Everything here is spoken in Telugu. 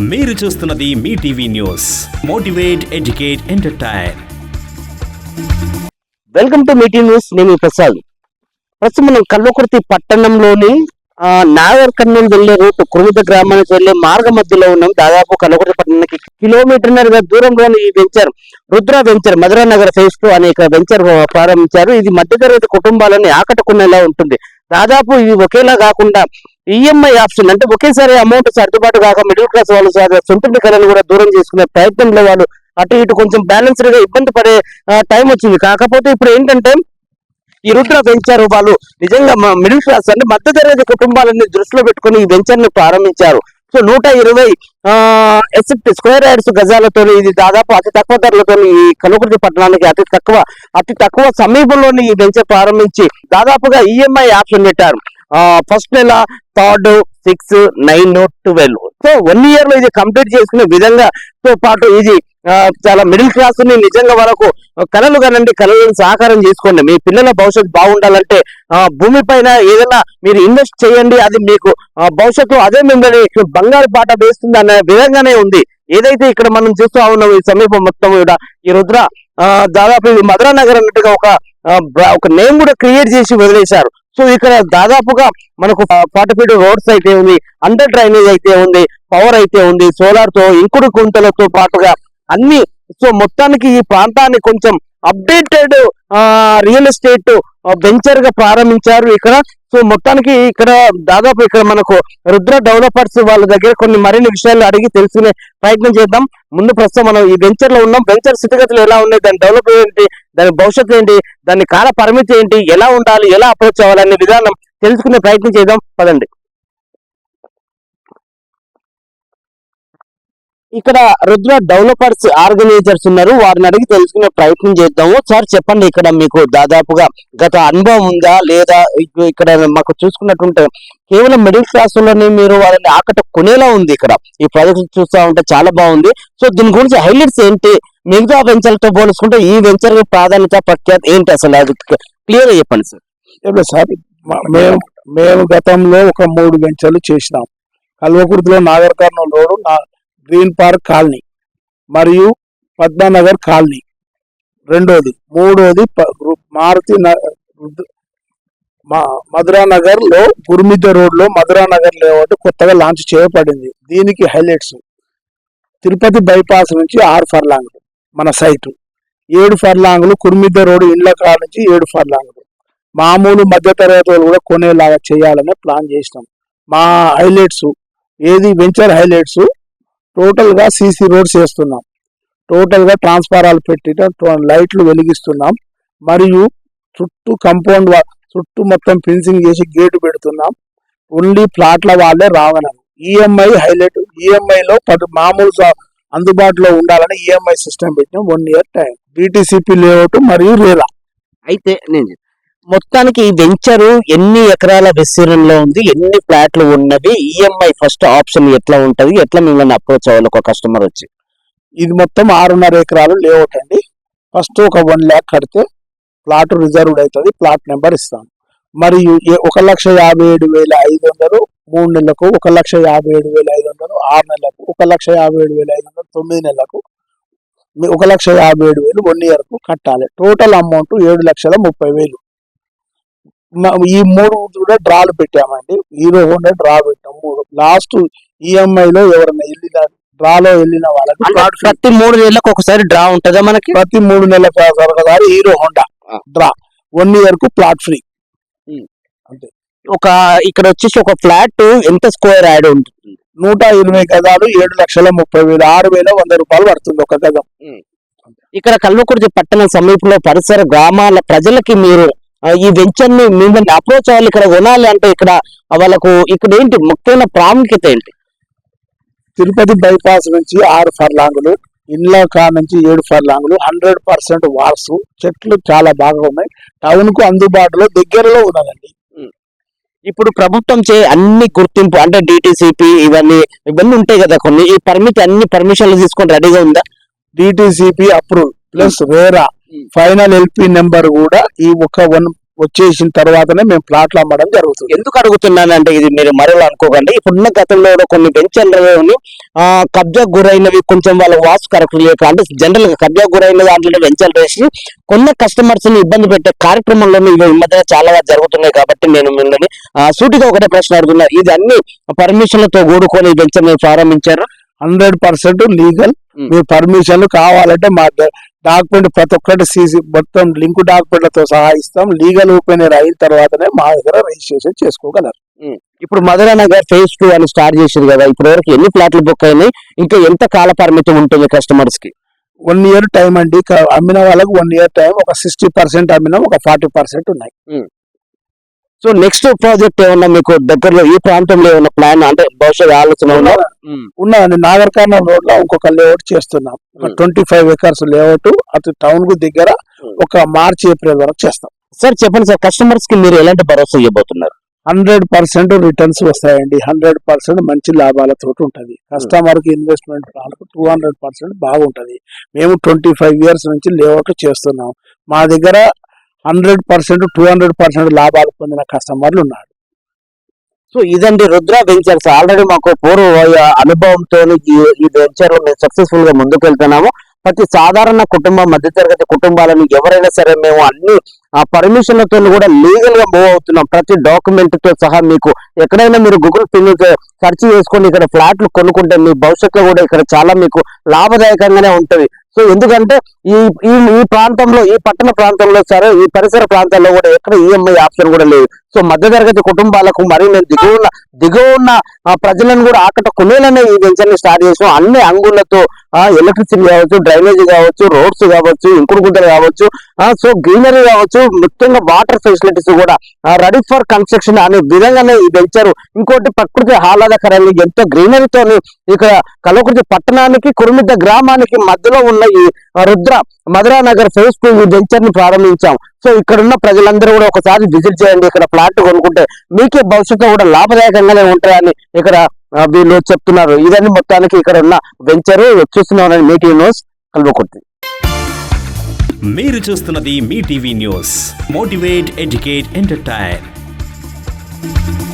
మీరు చూస్తున్నది Mee TV news. Motivate, educate, entertain. Welcome to Mee TV news. నేను ప్రసాద్. ప్రస్తుతం మనం కల్వకుర్తి పట్టణంలోని నాగర్ కర్నూలు వెళ్లే రూట్ కురుమిద గ్రామానికి వెళ్లే మార్గ మధ్యలో ఉన్నాం. దాదాపు కల్వకుర్తి పట్టణానికి కిలోమీటర్న్నర దూరంలోని ఈ venture Rudra venture Madhura Nagar phase 2 అనే వెంచర్ ప్రారంభించారు. ఇది మధ్యతరగతి కుటుంబాలని ఆకట్టుకునేలా ఉంటుంది. దాదాపు ఇది ఒకేలా కాకుండా ఈఎంఐ ఆప్షన్, అంటే ఒకేసారి అమౌంట్ సర్దుబాటు కాక మిడిల్ క్లాస్ వాళ్ళు సొంత కళను కూడా దూరం చేసుకునే ప్రయత్నంలో వాళ్ళు అటు ఇటు కొంచెం బ్యాలెన్స్డ్ గా ఇబ్బంది పడే టైం వచ్చింది. కాకపోతే ఇప్పుడు ఏంటంటే ఈ రుద్ర వెంచర్ వాళ్ళు నిజంగా మిడిల్ క్లాస్ అంటే మధ్యతరగతి కుటుంబాలని దృష్టిలో పెట్టుకుని ఈ వెంచర్ ని ప్రారంభించారు. సో 120 స్క్వేర్ యార్డ్స్ గజాలతో ఇది దాదాపు అతి తక్కువ ధరలతో ఈ కల్వకుర్తి పట్టణానికి అతి తక్కువ సమీపంలోని ఈ వెంచర్ ప్రారంభించి దాదాపుగా ఈఎంఐ ఆప్షన్ పెట్టారు. ఫస్ట్ నెల 3rd, 6, 9, 12. సో 1 year లో ఇది కంప్లీట్ చేసుకునే విధంగా తో పాటు ఇది చాలా మిడిల్ క్లాస్ ని నిజంగా వరకు కళలు కనండి, కళలను సాకారం చేసుకోండి. మీ పిల్లల భవిష్యత్తు బాగుండాలంటే భూమి పైన ఏదైనా మీరు ఇన్వెస్ట్ చేయండి, అది మీకు భవిష్యత్తు అదే మిమ్మల్ని బంగారు బాట వేస్తుంది అనే విధంగానే ఉంది. ఏదైతే ఇక్కడ మనం చూస్తూ ఉన్నాం ఈ సమీపం మొత్తం కూడా ఈ రుద్ర దాదాపు ఇది మధురా నగర్ అన్నట్టుగా ఒక నేమ్ కూడా క్రియేట్ చేసి వదిలేశారు. సో ఇక్కడ దాదాపుగా మనకు 40 feet రోడ్స్ అయితే ఉంది, అండర్ డ్రైనేజ్ అయితే ఉంది, పవర్ అయితే ఉంది, సోలార్ తో ఇంకుడు గుంతలతో పాటుగా అన్ని. సో మొత్తానికి ఈ ప్రాంతాన్ని కొంచెం అప్డేటెడ్ రియల్ ఎస్టేట్ వెంచర్ గా ప్రారంభించారు ఇక్కడ. సో మొత్తానికి ఇక్కడ దాదాపు ఇక్కడ మనకు రుద్ర డెవలపర్స్ వాళ్ళ దగ్గర కొన్ని మరిన్ని విషయాలు అడిగి తెలుసుకునే ప్రయత్నం చేద్దాం. ముందు ప్రస్తుతం మనం ఈ వెంచర్ లో ఉన్నాం. వెంచర్ స్థితిగతులు ఎలా ఉన్నాయి, దాని డెవలప్ ఏంటి, దాని భవిష్యత్తు ఏంటి, దాని కాల పరిమితి ఏంటి, ఎలా ఉండాలి, ఎలా అప్రోచ్ అవ్వాలనే విధానం తెలుసుకునే ప్రయత్నం చేద్దాం. పదండి. ఇక్కడ రుద్ర డెవలపర్స్ ఆర్గనైజర్స్ ఉన్నారు, వారిని అడిగి తెలుసుకునే ప్రయత్నం చేద్దాము. సార్ చెప్పండి, ఇక్కడ మీకు దాదాపుగా గత అనుభవం ఉందా లేదా? ఇక్కడ మాకు చూసుకున్నట్టుంటే కేవలం మిడిల్ క్లాస్ లోనే మీరు వాళ్ళని ఆకట్టుకునేలా ఉంది. ఇక్కడ ఈ ప్రాజెక్ట్ చూస్తా ఉంటే చాలా బాగుంది. సో దీని గురించి హైలైట్స్ ఏంటి, మిగతా వెంచర్లతో పోల్చుకుంటే ఈ వెంచర్ ప్రాధాన్యత ప్రఖ్యాతి ఏంటి, అసలు అది క్లియర్ గా చెప్పండి సార్. సార్ మేము గతంలో ఒక 3 వెంచర్లు చేసినాం. కల్వకుర్తిలో Nagar Kurnool road, green park colony మరియు పద్మానగర్ కాలనీ రెండోది. మూడోది మారుతి మధురా నగర్ లో గురుమిద్ద రోడ్ లో మధురా నగర్ లేఅవుట్ కొత్తగా లాంచ్ చేయబడింది. దీనికి హైలైట్స్ తిరుపతి బైపాస్ నుంచి 6 ఫర్లాంగులు మన సైటు, 7 ఫర్లాంగులు కురుమిద్ద రోడ్ ఇండ్ల కాడ నుంచి 7 ఫర్లాంగులు. మామూలు మధ్యతరగతి వాళ్ళు కూడా కొనేలాగా చేయాలని ప్లాన్ చేసినాం. మా హైలైట్స్ ఏది వెంచర్ హైలైట్స్ టోటల్ గా సీసీ రోడ్స్ వేస్తున్నాం, టోటల్ గా ట్రాన్స్ఫారాలు పెట్టి లైట్లు వెలిగిస్తున్నాం, మరియు చుట్టూ కాంపౌండ్ చుట్టూ మొత్తం ఫెన్సింగ్ చేసి గేటు పెడుతున్నాం. ఓన్లీ ప్లాట్ల వాళ్ళే రావనని ఈఎంఐ హైలైట్. ఈఎంఐ లో మామూలు అందుబాటులో ఉండాలని ఈఎంఐ సిస్టమ్ పెట్టినాం. 1 year టైం. డిటిసిపి లేఅవుట్ మరియు రేరా. అయితే నేను మొత్తానికి ఈ వెంచరు ఎన్ని ఎకరాల విస్తీర్ణంలో ఉంది, ఎన్ని ఫ్లాట్లు ఉన్నవి, ఈఎంఐ ఫస్ట్ ఆప్షన్ ఎట్లా ఉంటది, ఎట్లా మిమ్మల్ని అప్రోచ్ అవ్వాలి ఒక కస్టమర్ వచ్చి? ఇది మొత్తం 6.5 ఎకరాలు లేఅవుట్ అండి. ఫస్ట్ ఒక 1 lakh కడితే ప్లాట్ రిజర్వ్డ్ అవుతుంది, ప్లాట్ నెంబర్ ఇస్తాం. మరియు 1,57,500 3 నెలలకు, 1,57,500 6 నెలలకు, 1,57,500 9 నెలలకు, 1,57,000 1 year కు కట్టాలి. Total amount 7,30,000. ఈ 3 కూడా డ్రాలు పెట్టామండి. హీరో హోండా డ్రా పెట్టాం 3. లాస్ట్ ఈఎంఐ లో ఎవరైనా డ్రాలో వెళ్ళిన వాళ్ళకి ప్రతి 3 నెలలకు ఒకసారి డ్రా ఉంటుందా మనకి? ప్రతి 3 నెలలకు ఒకసారి హీరో హోండా డ్రా. 1 year కు ప్లాట్ ఫ్రీ. అంతే. ఇక్కడ వచ్చేసి ఒక ఫ్లాట్ ఎంత స్క్వేర్ యార్డ్ ఉంటుంది? 120 గజాలు, 7,30,000, 6,100 రూపాయలు పడుతుంది ఒక గజం. ఇక్కడ కల్వకుర్తి పట్టణ సమీపంలో పరిసర గ్రామాల ప్రజలకి మీరు ఈ వెంచర్ ని మిమ్మల్ని అప్రోచ్ అవ్వాలి, ఇక్కడ కొనాలి అంటే ఇక్కడ వాళ్ళకు ఇక్కడ ఏంటి ముఖ్యమైన ప్రాముఖ్యత ఏంటి? తిరుపతి బైపాస్ నుంచి 6 ఫర్లాంగులు, ఇండ్ల కాడ నుంచి 7 ఫర్లాంగులు, 100% వార్స్, చెట్లు చాలా బాగా ఉన్నాయి. టౌన్ కు అందుబాటులో దగ్గరలో ఉన్నదండి. ఇప్పుడు ప్రభుత్వం అన్ని గుర్తింపు అంటే డిటిసిపి ఇవన్నీ ఉంటాయి కదా కొన్ని, ఈ అన్ని పర్మిషన్లు తీసుకొని రెడీగా ఉందా? DTCP approve plus RERA final LP number కూడా ఈ ఒక వచ్చేసిన తర్వాతనే మేము ప్లాట్లు అమ్మడం జరుగుతుంది. ఎందుకు అడుగుతున్నానంటే ఇది మీరు మరో అనుకోకండి. ఇప్పుడున్న గతంలో కొన్ని వెంచర్లలోని కబ్జా గురైనవి కొంచెం వాళ్ళ వాస్తు కరెక్ట్ లేక అంటే జనరల్ గా కబ్జా గురైన దాంట్లో వెంచర్లు వేసి కొన్ని కస్టమర్స్ ని ఇబ్బంది పెట్టే కార్యక్రమంలోనే ఇవి ఈ మధ్య చాలా జరుగుతున్నాయి. కాబట్టి నేను మిమ్మల్ని సూటిగా ఒకటే ప్రశ్న అడుగుతున్నా, ఇది అన్ని పర్మిషన్లతో కూడుకొని ఈ వెంచర్ మీరు ప్రారంభించారు? 100% లీగల్. మీరు పర్మిషన్లు కావాలంటే మా డాక్యుమెంట్ ప్రతి ఒక్కటి సీసీ మొత్తం లింక్ డాక్యుమెంట్లతో సహా ఇస్తాం. లీగల్ ఓపెనర్ అయిన తర్వాతనే మా దగ్గర రిజిస్ట్రేషన్ చేసుకోగలరు. ఇప్పుడు మధురా నగర్ phase 2 అని స్టార్ట్ చేశారు కదా, ఇప్పటి వరకు ఎన్ని ఫ్లాట్లు బుక్ అయినాయి? ఇంకా ఎంత కాల పరిమితి ఉంటుంది కస్టమర్స్ కి? 1 year టైం అండి. అమ్మిన వాళ్ళకి 1 year టైం. ఒక 60% అమ్మినాం, ఒక 40% ఉన్నాయి. సో నెక్స్ట్ ప్రాజెక్ట్ ఏమన్నా మీకు దగ్గరలో ఈ ప్రాంతంలో ఏమన్నా ప్లాన్ అంటే భవిష్యత్ ఆలోచన ఉన్నదండి. నాగర్ కర్నూల్ రోడ్ లో ఇంకొక లేఅవుట్ చేస్తున్నాం. ఒక 25 acres లేఅవుట్ అటు టౌన్ కు దగ్గర ఒక మార్చి ఏప్రిల్ వరకు చేస్తాం. సార్ చెప్పండి సార్, కస్టమర్స్ కి మీరు ఎలాంటి భరోసా ఇవ్వబోతున్నారు? 100% రిటర్న్స్ వస్తాయండి. 100% మంచి లాభాలతో ఉంటది. కస్టమర్ కి ఇన్వెస్ట్మెంట్ 200% బాగుంటది. మేము 25 years నుంచి లేఅవుట్ చేస్తున్నాం. మా దగ్గర 100% 200% లాభాలు పొందిన కస్టమర్లు ఉన్నారు. సో ఇదండి రుద్ర వెంచర్స్. ఆల్రెడీ మాకు పూర్వ అనుభవంతో ఈ వెంచర్ లో మేము సక్సెస్ఫుల్ గా ముందుకు వెళ్తున్నాము. ప్రతి సాధారణ కుటుంబం, మధ్యతరగతి కుటుంబాలను ఎవరైనా సరే మేము అన్ని పర్మిషన్లతో కూడా లీగల్ గా మూవ్ అవుతున్నాం. ప్రతి డాక్యుమెంట్ తో సహా మీకు ఎక్కడైనా మీరు గూగుల్ సెర్చ్ చేసుకొని ఇక్కడ ఫ్లాట్లు కొనుక్కుంటే మీ భవిష్యత్తులో కూడా ఇక్కడ చాలా మీకు లాభదాయకంగానే ఉంటది. సో ఎందుకంటే ఈ ఈ ప్రాంతంలో, ఈ పట్టణ ప్రాంతంలో సరే ఈ పరిసర ప్రాంతాల్లో కూడా ఎక్కడ ఈఎంఐ ఆప్షన్ కూడా లేదు. సో మధ్యతరగతి కుటుంబాలకు మరియు మేము దిగువ ఉన్న ప్రజలను కూడా ఆకట్టుకునేలానే ఈ వెంచర్ ని స్టార్ట్ చేసాం. అన్ని అంగులతో ఎలక్ట్రిసిటీ కావచ్చు, డ్రైనేజ్ కావచ్చు, రోడ్స్ కావచ్చు, ఇంకుడు గుంతలు కావచ్చు, సో గ్రీనరీ కావచ్చు, ముఖ్యంగా వాటర్ ఫెసిలిటీస్ కూడా రెడీ ఫర్ కన్స్ట్రక్షన్ అనే విధంగానే ఈ వెంచర్. ఇంకోటి ప్రకృతి ఆహ్లాదకరంగా ఎంతో గ్రీనరీతో ఇక్కడ కల్వకుర్తి పట్టణానికి, కురుమిద్ద గ్రామానికి మధ్యలో ఉన్న ఈ రుద్ర మధురా నగర్ phase 2 ఈ వెంచర్ ని ప్రారంభించాం. సో ఇక్కడ ఉన్న ప్రజలందరూ కూడా ఒకసారి విజిట్ చేయండి. ఇక్కడ ఫ్లాట్ కొనుక్కుంటే మీకే భవిష్యత్తులో కూడా లాభదాయకంగానే ఉంటాయని ఇక్కడ వీళ్ళు చెప్తున్నారు. ఇదని మొత్తానికి ఇక్కడ ఉన్న వెంచర్ చూస్తున్నామని మీ టీవీ న్యూస్ కల్వకుర్తి. మీరు చూస్తున్నది Mee TV news. Motivate, educate, entertain.